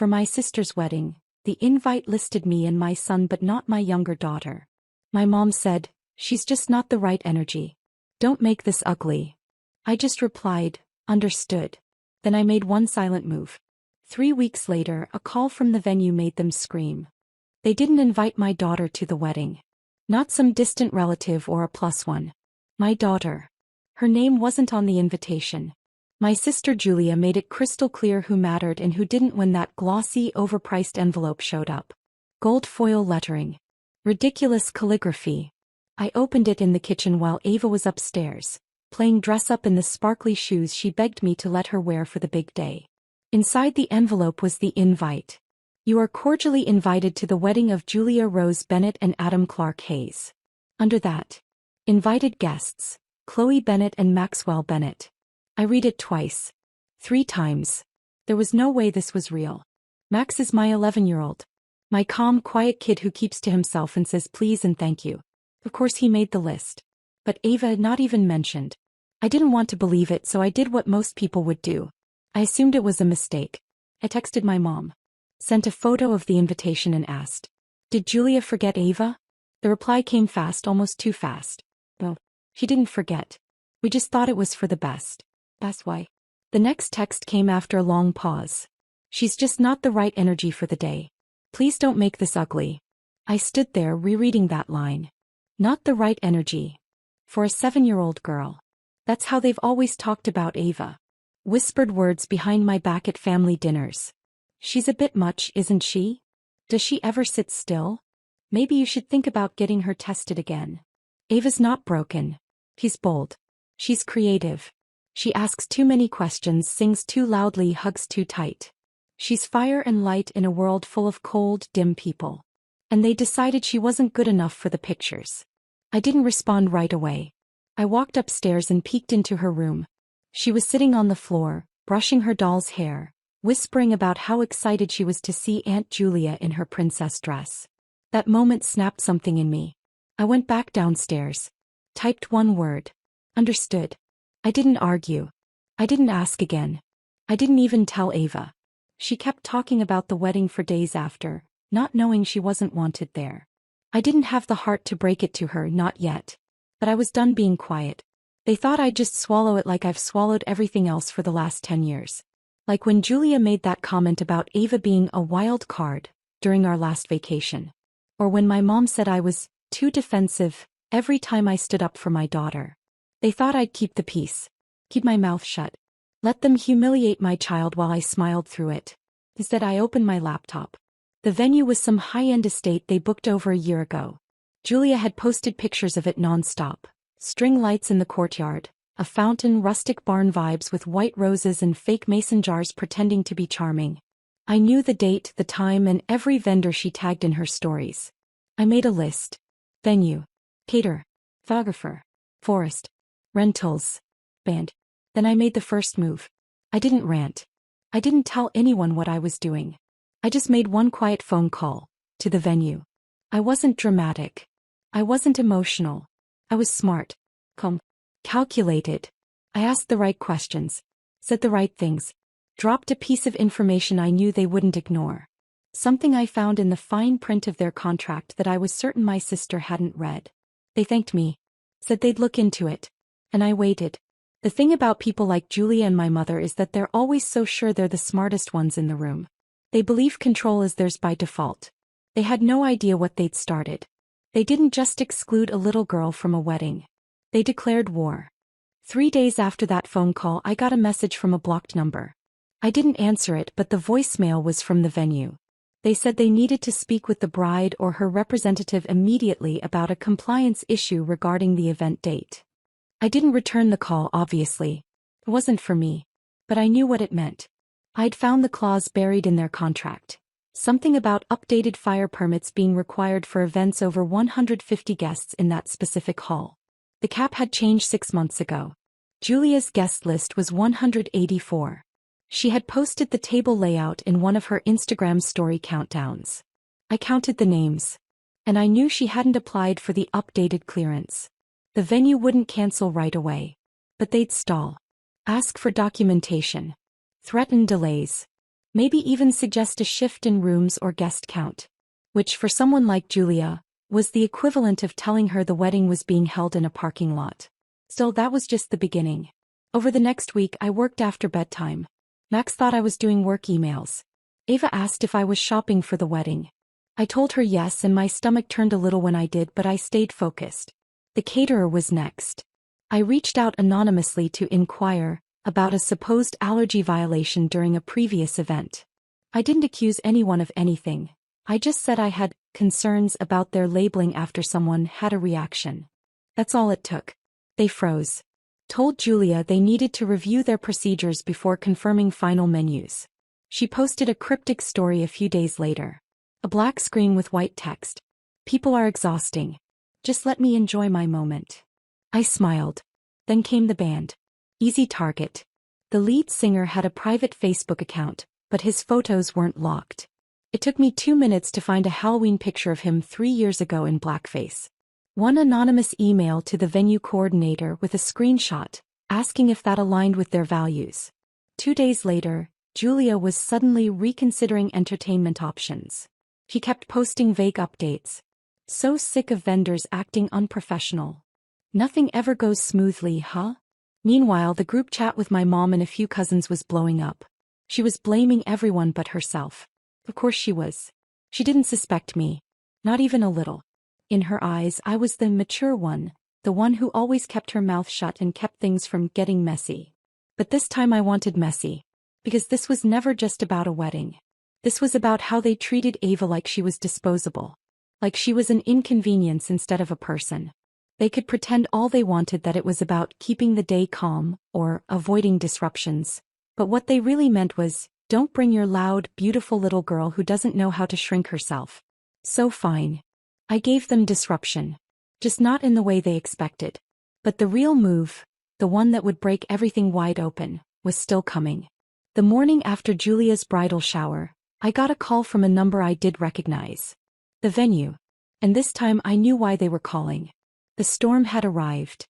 For my sister's wedding, the invite listed me and my son but not my younger daughter. My mom said, "She's just not the right energy. Don't make this ugly." I just replied, "Understood." Then I made one silent move. 3 weeks later, a call from the venue made them scream. They didn't invite my daughter to the wedding. Not some distant relative or a plus one. My daughter. Her name wasn't on the invitation. My sister Julia made it crystal clear who mattered and who didn't when that glossy, overpriced envelope showed up. Gold foil lettering. Ridiculous calligraphy. I opened it in the kitchen while Ava was upstairs, playing dress-up in the sparkly shoes she begged me to let her wear for the big day. Inside the envelope was the invite. "You are cordially invited to the wedding of Julia Rose Bennett and Adam Clark Hayes." Under that, invited guests, Chloe Bennett and Maxwell Bennett. I read it twice. 3 times. There was no way this was real. Max is my 11-year-old. My calm, quiet kid who keeps to himself and says please and thank you. Of course he made the list. But Ava had not even mentioned. I didn't want to believe it, so I did what most people would do. I assumed it was a mistake. I texted my mom. Sent a photo of the invitation and asked, "Did Julia forget Ava?" The reply came fast, almost too fast. "Well, she didn't forget. We just thought it was for the best. That's why." The next text came after a long pause. "She's just not the right energy for the day. Please don't make this ugly." I stood there rereading that line. Not the right energy. For a 7-year-old girl. That's how they've always talked about Ava. Whispered words behind my back at family dinners. "She's a bit much, isn't she? Does she ever sit still? Maybe you should think about getting her tested again. Ava's not broken. She's bold. She's creative. She asks too many questions, sings too loudly, hugs too tight. She's fire and light in a world full of cold, dim people." And they decided she wasn't good enough for the pictures. I didn't respond right away. I walked upstairs and peeked into her room. She was sitting on the floor, brushing her doll's hair, whispering about how excited she was to see Aunt Julia in her princess dress. That moment snapped something in me. I went back downstairs. Typed one word. Understood. I didn't argue. I didn't ask again. I didn't even tell Ava. She kept talking about the wedding for days after, not knowing she wasn't wanted there. I didn't have the heart to break it to her, not yet. But I was done being quiet. They thought I'd just swallow it like I've swallowed everything else for the last 10 years. Like when Julia made that comment about Ava being a wild card during our last vacation. Or when my mom said I was too defensive every time I stood up for my daughter. They thought I'd keep the peace. Keep my mouth shut. Let them humiliate my child while I smiled through it. Instead, I opened my laptop. The venue was some high-end estate they booked over a year ago. Julia had posted pictures of it non-stop. String lights in the courtyard, a fountain, rustic barn vibes with white roses and fake mason jars pretending to be charming. I knew the date, the time, and every vendor she tagged in her stories. I made a list. Venue. Caterer. Photographer. Forest. Rentals. Band. Then I made the first move. I didn't rant. I didn't tell anyone what I was doing. I just made one quiet phone call. To the venue. I wasn't dramatic. I wasn't emotional. I was smart. Calm. Calculated. I asked the right questions. Said the right things. Dropped a piece of information I knew they wouldn't ignore. Something I found in the fine print of their contract that I was certain my sister hadn't read. They thanked me. Said they'd look into it. And I waited. The thing about people like Julia and my mother is that they're always so sure they're the smartest ones in the room. They believe control is theirs by default. They had no idea what they'd started. They didn't just exclude a little girl from a wedding. They declared war. 3 days after that phone call, I got a message from a blocked number. I didn't answer it, but the voicemail was from the venue. They said they needed to speak with the bride or her representative immediately about a compliance issue regarding the event date. I didn't return the call, obviously. It wasn't for me. But I knew what it meant. I'd found the clause buried in their contract. Something about updated fire permits being required for events over 150 guests in that specific hall. The cap had changed 6 months ago. Julia's guest list was 184. She had posted the table layout in one of her Instagram story countdowns. I counted the names. And I knew she hadn't applied for the updated clearance. The venue wouldn't cancel right away. But they'd stall. Ask for documentation. Threaten delays. Maybe even suggest a shift in rooms or guest count. Which, for someone like Julia, was the equivalent of telling her the wedding was being held in a parking lot. Still, that was just the beginning. Over the next week, I worked after bedtime. Max thought I was doing work emails. Ava asked if I was shopping for the wedding. I told her yes, and my stomach turned a little when I did, but I stayed focused. The caterer was next. I reached out anonymously to inquire about a supposed allergy violation during a previous event. I didn't accuse anyone of anything. I just said I had concerns about their labeling after someone had a reaction. That's all it took. They froze. Told Julia they needed to review their procedures before confirming final menus. She posted a cryptic story a few days later. A black screen with white text. People are exhausting. Just let me enjoy my moment. I smiled. Then came the band. Easy target. The lead singer had a private Facebook account, but his photos weren't locked. It took me 2 minutes to find a Halloween picture of him 3 years ago in blackface. One anonymous email to the venue coordinator with a screenshot, asking if that aligned with their values. 2 days later, Julia was suddenly reconsidering entertainment options. She kept posting vague updates. So sick of vendors acting unprofessional. Nothing ever goes smoothly, huh? Meanwhile, the group chat with my mom and a few cousins was blowing up. She was blaming everyone but herself. Of course she was. She didn't suspect me. Not even a little. In her eyes, I was the mature one, the one who always kept her mouth shut and kept things from getting messy. But this time I wanted messy. Because this was never just about a wedding. This was about how they treated Ava like she was disposable. Like she was an inconvenience instead of a person. They could pretend all they wanted that it was about keeping the day calm or avoiding disruptions. But what they really meant was, don't bring your loud, beautiful little girl who doesn't know how to shrink herself. So fine. I gave them disruption. Just not in the way they expected. But the real move, the one that would break everything wide open, was still coming. The morning after Julia's bridal shower, I got a call from a number I did recognize. The venue. And this time I knew why they were calling. The storm had arrived.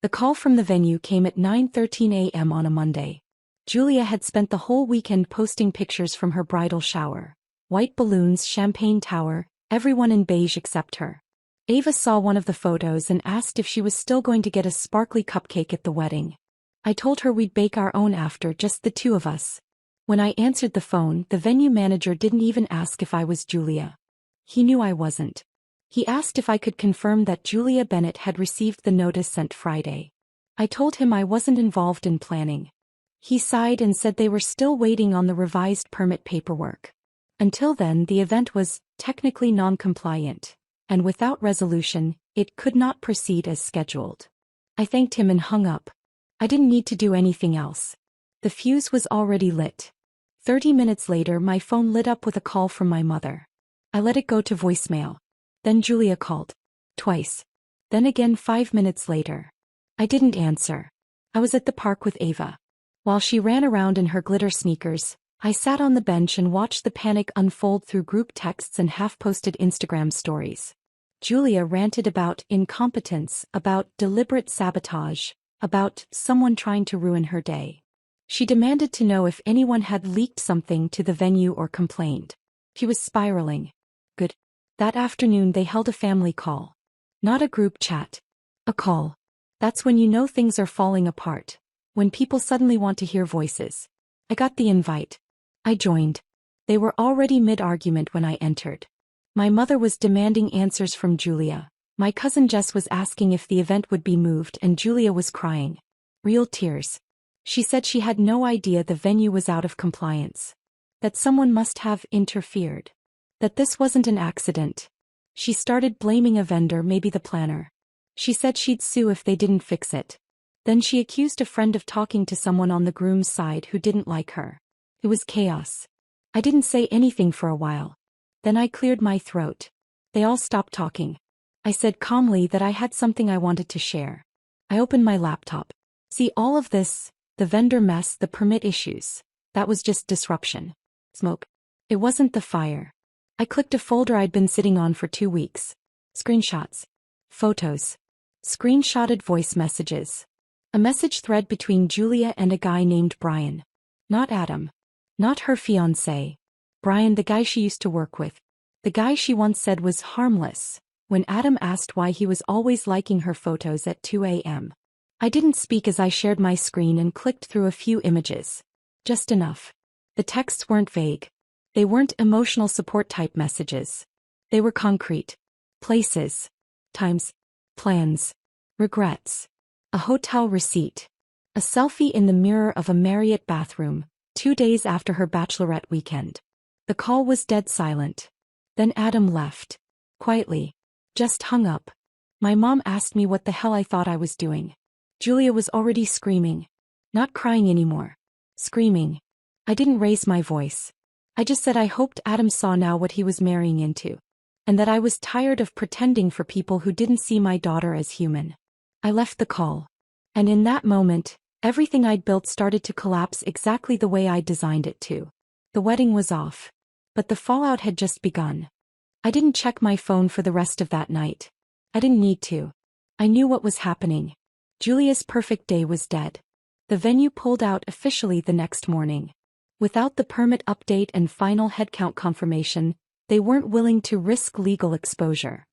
The call from the venue came at 9:13 a.m. on a Monday. Julia had spent the whole weekend posting pictures from her bridal shower. White balloons, champagne tower, everyone in beige except her. Ava saw one of the photos and asked if she was still going to get a sparkly cupcake at the wedding. I told her we'd bake our own after, just the two of us. When I answered the phone, the venue manager didn't even ask if I was Julia. He knew I wasn't. He asked if I could confirm that Julia Bennett had received the notice sent Friday. I told him I wasn't involved in planning. He sighed and said they were still waiting on the revised permit paperwork. Until then, the event was technically non-compliant, and without resolution, it could not proceed as scheduled. I thanked him and hung up. I didn't need to do anything else. The fuse was already lit. 30 minutes later, my phone lit up with a call from my mother. I let it go to voicemail. Then Julia called. Twice. Then again 5 minutes later. I didn't answer. I was at the park with Ava. While she ran around in her glitter sneakers, I sat on the bench and watched the panic unfold through group texts and half-posted Instagram stories. Julia ranted about incompetence, about deliberate sabotage, about someone trying to ruin her day. She demanded to know if anyone had leaked something to the venue or complained. She was spiraling. Good. That afternoon they held a family call. Not a group chat. A call. That's when you know things are falling apart. When people suddenly want to hear voices. I got the invite. I joined. They were already mid-argument when I entered. My mother was demanding answers from Julia. My cousin Jess was asking if the event would be moved, and Julia was crying. Real tears. She said she had no idea the venue was out of compliance. That someone must have interfered. That this wasn't an accident. She started blaming a vendor, maybe the planner. She said she'd sue if they didn't fix it. Then she accused a friend of talking to someone on the groom's side who didn't like her. It was chaos. I didn't say anything for a while. Then I cleared my throat. They all stopped talking. I said calmly that I had something I wanted to share. I opened my laptop. See, all of this, the vendor mess, the permit issues, that was just disruption. Smoke. It wasn't the fire. I clicked a folder I'd been sitting on for 2 weeks. Screenshots. Photos. Screenshotted voice messages. A message thread between Julia and a guy named Brian. Not Adam. Not her fiancé. Brian, the guy she used to work with. The guy she once said was harmless. When Adam asked why he was always liking her photos at 2 a.m. I didn't speak as I shared my screen and clicked through a few images. Just enough. The texts weren't vague. They weren't emotional support type messages. They were concrete. Places. Times. Plans. Regrets. A hotel receipt. A selfie in the mirror of a Marriott bathroom, 2 days after her bachelorette weekend. The call was dead silent. Then Adam left. Quietly. Just hung up. My mom asked me what the hell I thought I was doing. Julia was already screaming. Not crying anymore. Screaming. I didn't raise my voice. I just said I hoped Adam saw now what he was marrying into. And that I was tired of pretending for people who didn't see my daughter as human. I left the call. And in that moment, everything I'd built started to collapse exactly the way I'd designed it to. The wedding was off. But the fallout had just begun. I didn't check my phone for the rest of that night. I didn't need to. I knew what was happening. Julia's perfect day was dead. The venue pulled out officially the next morning. Without the permit update and final headcount confirmation, they weren't willing to risk legal exposure.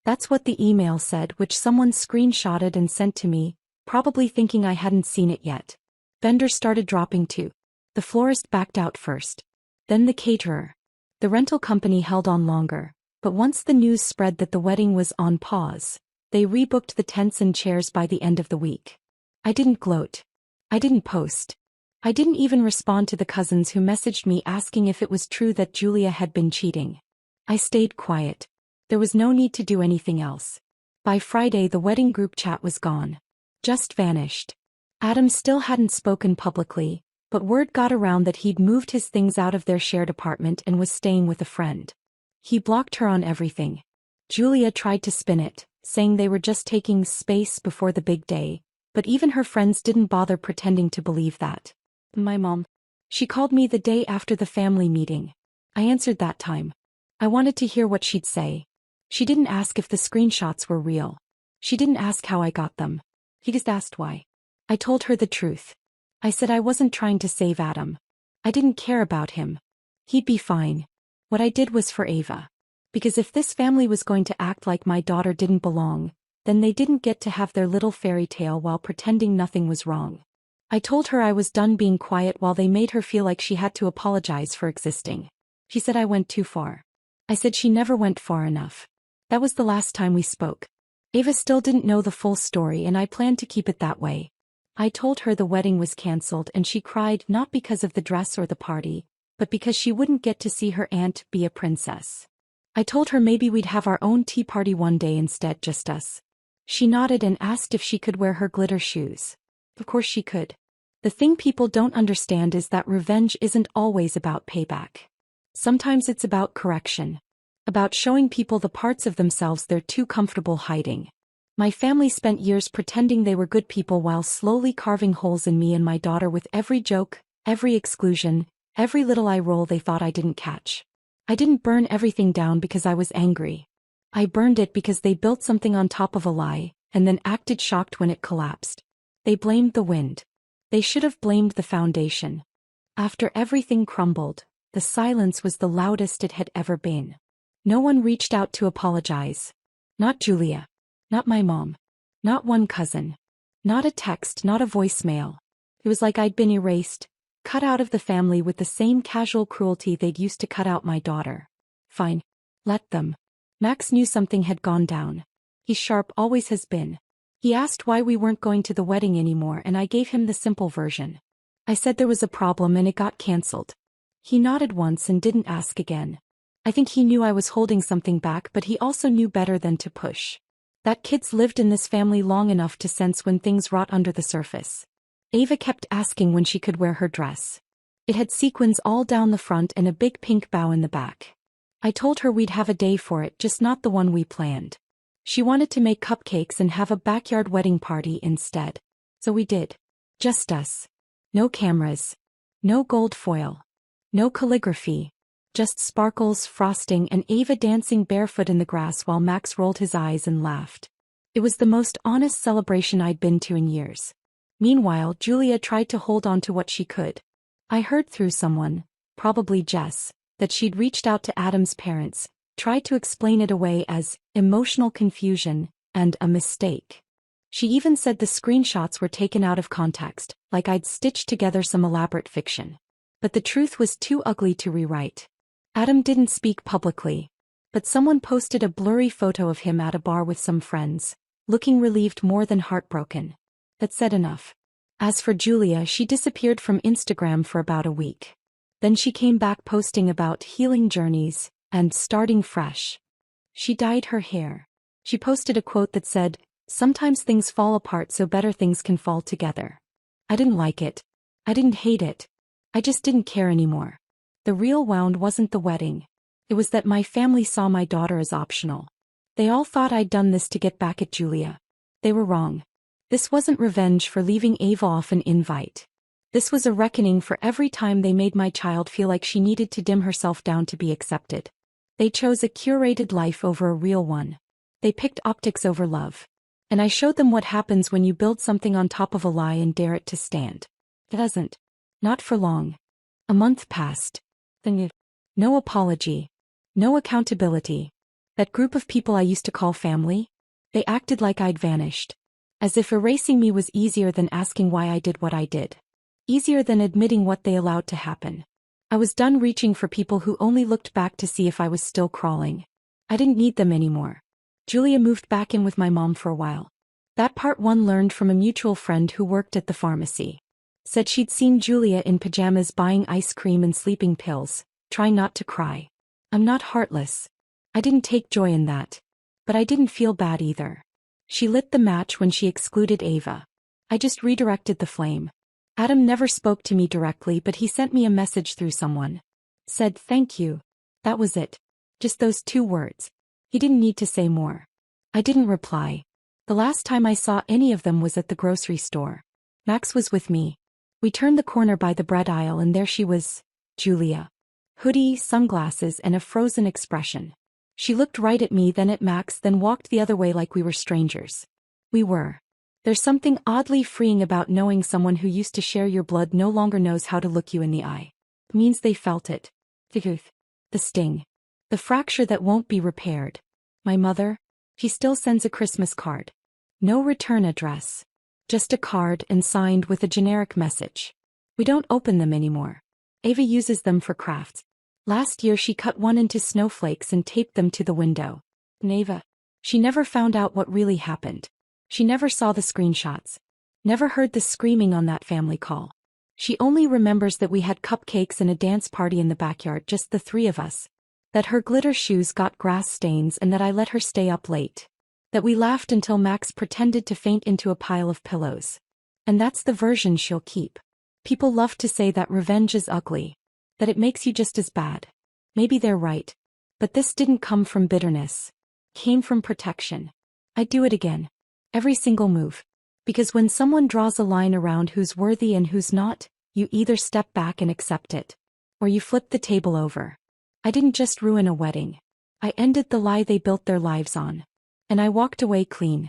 That's what the email said, which someone screenshotted and sent to me, probably thinking I hadn't seen it yet. Vendors started dropping too. The florist backed out first. Then the caterer. The rental company held on longer, but once the news spread that the wedding was on pause, they rebooked the tents and chairs by the end of the week. I didn't gloat. I didn't post. I didn't even respond to the cousins who messaged me asking if it was true that Julia had been cheating. I stayed quiet. There was no need to do anything else. By Friday the wedding group chat was gone. Just vanished. Adam still hadn't spoken publicly, but word got around that he'd moved his things out of their shared apartment and was staying with a friend. He blocked her on everything. Julia tried to spin it, saying they were just taking space before the big day, but even her friends didn't bother pretending to believe that. My mom. She called me the day after the family meeting. I answered that time. I wanted to hear what she'd say. She didn't ask if the screenshots were real. She didn't ask how I got them. He just asked why. I told her the truth. I said I wasn't trying to save Adam. I didn't care about him. He'd be fine. What I did was for Ava. Because if this family was going to act like my daughter didn't belong, then they didn't get to have their little fairy tale while pretending nothing was wrong. I told her I was done being quiet while they made her feel like she had to apologize for existing. She said I went too far. I said she never went far enough. That was the last time we spoke. Ava still didn't know the full story and I planned to keep it that way. I told her the wedding was cancelled and she cried not because of the dress or the party, but because she wouldn't get to see her aunt be a princess. I told her maybe we'd have our own tea party one day instead, just us. She nodded and asked if she could wear her glitter shoes. Of course she could. The thing people don't understand is that revenge isn't always about payback. Sometimes it's about correction. About showing people the parts of themselves they're too comfortable hiding. My family spent years pretending they were good people while slowly carving holes in me and my daughter with every joke, every exclusion, every little eye roll they thought I didn't catch. I didn't burn everything down because I was angry. I burned it because they built something on top of a lie, and then acted shocked when it collapsed. They blamed the wind. They should have blamed the foundation. After everything crumbled, the silence was the loudest it had ever been. No one reached out to apologize. Not Julia. Not my mom. Not one cousin. Not a text, not a voicemail. It was like I'd been erased, cut out of the family with the same casual cruelty they'd used to cut out my daughter. Fine. Let them. Max knew something had gone down. He's sharp, always has been. He asked why we weren't going to the wedding anymore and I gave him the simple version. I said there was a problem and it got cancelled. He nodded once and didn't ask again. I think he knew I was holding something back, but he also knew better than to push. That kid's lived in this family long enough to sense when things rot under the surface. Ava kept asking when she could wear her dress. It had sequins all down the front and a big pink bow in the back. I told her we'd have a day for it, just not the one we planned. She wanted to make cupcakes and have a backyard wedding party instead. So we did. Just us. No cameras. No gold foil. No calligraphy. Just sparkles, frosting, and Ava dancing barefoot in the grass while Max rolled his eyes and laughed. It was the most honest celebration I'd been to in years. Meanwhile, Julia tried to hold on to what she could. I heard through someone, probably Jess, that she'd reached out to Adam's parents, tried to explain it away as emotional confusion and a mistake. She even said the screenshots were taken out of context, like I'd stitched together some elaborate fiction. But the truth was too ugly to rewrite. Adam didn't speak publicly, but someone posted a blurry photo of him at a bar with some friends, looking relieved more than heartbroken. That said enough. As for Julia, she disappeared from Instagram for about a week. Then she came back posting about healing journeys and starting fresh. She dyed her hair. She posted a quote that said, "Sometimes things fall apart so better things can fall together." I didn't like it. I didn't hate it. I just didn't care anymore. The real wound wasn't the wedding. It was that my family saw my daughter as optional. They all thought I'd done this to get back at Julia. They were wrong. This wasn't revenge for leaving Ava off an invite. This was a reckoning for every time they made my child feel like she needed to dim herself down to be accepted. They chose a curated life over a real one. They picked optics over love. And I showed them what happens when you build something on top of a lie and dare it to stand. It doesn't. Not for long. A month passed. Then no apology. No accountability. That group of people I used to call family? They acted like I'd vanished. As if erasing me was easier than asking why I did what I did. Easier than admitting what they allowed to happen. I was done reaching for people who only looked back to see if I was still crawling. I didn't need them anymore. Julia moved back in with my mom for a while. That part one learned from a mutual friend who worked at the pharmacy. Said she'd seen Julia in pajamas buying ice cream and sleeping pills, trying not to cry. I'm not heartless. I didn't take joy in that. But I didn't feel bad either. She lit the match when she excluded Ava. I just redirected the flame. Adam never spoke to me directly, but he sent me a message through someone. Said thank you. That was it. Just those 2 words. He didn't need to say more. I didn't reply. The last time I saw any of them was at the grocery store. Max was with me. We turned the corner by the bread aisle and there she was, Julia. Hoodie, sunglasses, and a frozen expression. She looked right at me, then at Max, then walked the other way like we were strangers. We were. There's something oddly freeing about knowing someone who used to share your blood no longer knows how to look you in the eye. It means they felt it. The sting. The fracture that won't be repaired. My mother? She still sends a Christmas card. No return address. Just a card and signed with a generic message. We don't open them anymore. Ava uses them for crafts. Last year she cut one into snowflakes and taped them to the window. And Ava. She never found out what really happened. She never saw the screenshots. Never heard the screaming on that family call. She only remembers that we had cupcakes and a dance party in the backyard, just the 3 of us. That her glitter shoes got grass stains and that I let her stay up late. That we laughed until Max pretended to faint into a pile of pillows. And that's the version she'll keep. People love to say that revenge is ugly. That it makes you just as bad. Maybe they're right. But this didn't come from bitterness. Came from protection. I'd do it again. Every single move. Because when someone draws a line around who's worthy and who's not, you either step back and accept it. Or you flip the table over. I didn't just ruin a wedding. I ended the lie they built their lives on. And I walked away clean.